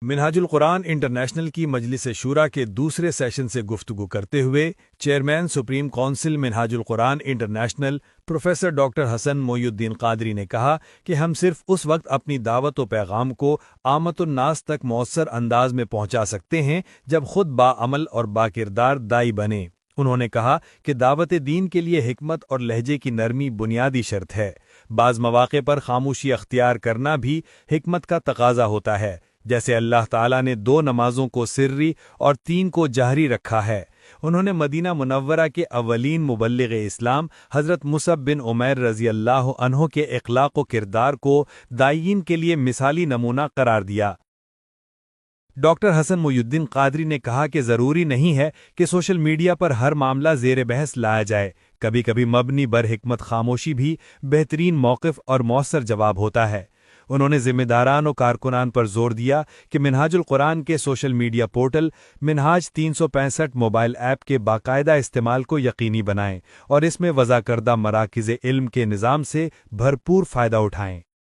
منہاج القرآن انٹرنیشنل کی مجلس شورا کے دوسرے سیشن سے گفتگو کرتے ہوئے چیئرمین سپریم کونسل منہاج القرآن انٹرنیشنل پروفیسر ڈاکٹر حسن موئی الدین قادری نے کہا کہ ہم صرف اس وقت اپنی دعوت و پیغام کو عامت الناس تک مؤثر انداز میں پہنچا سکتے ہیں جب خود باعمل اور باکردار دائی بنیں۔ انہوں نے کہا کہ دعوت دین کے لیے حکمت اور لہجے کی نرمی بنیادی شرط ہے۔ بعض مواقع پر خاموشی اختیار کرنا بھی حکمت کا تقاضا ہوتا ہے، جیسے اللہ تعالیٰ نے 2 نمازوں کو سری اور 3 کو جہری رکھا ہے۔ انہوں نے مدینہ منورہ کے اولین مبلغ اسلام حضرت مصعب بن عمیر رضی اللہ عنہ کے اخلاق و کردار کو داعیین کے لیے مثالی نمونہ قرار دیا۔ ڈاکٹر حسن موئی الدین قادری نے کہا کہ ضروری نہیں ہے کہ سوشل میڈیا پر ہر معاملہ زیر بحث لایا جائے، کبھی کبھی مبنی بر حکمت خاموشی بھی بہترین موقف اور مؤثر جواب ہوتا ہے۔ انہوں نے ذمہ داران و کارکنان پر زور دیا کہ منہاج القرآن کے سوشل میڈیا پورٹل منہاج 365 موبائل ایپ کے باقاعدہ استعمال کو یقینی بنائیں اور اس میں وضع کردہ مراکز علم کے نظام سے بھرپور فائدہ اٹھائیں۔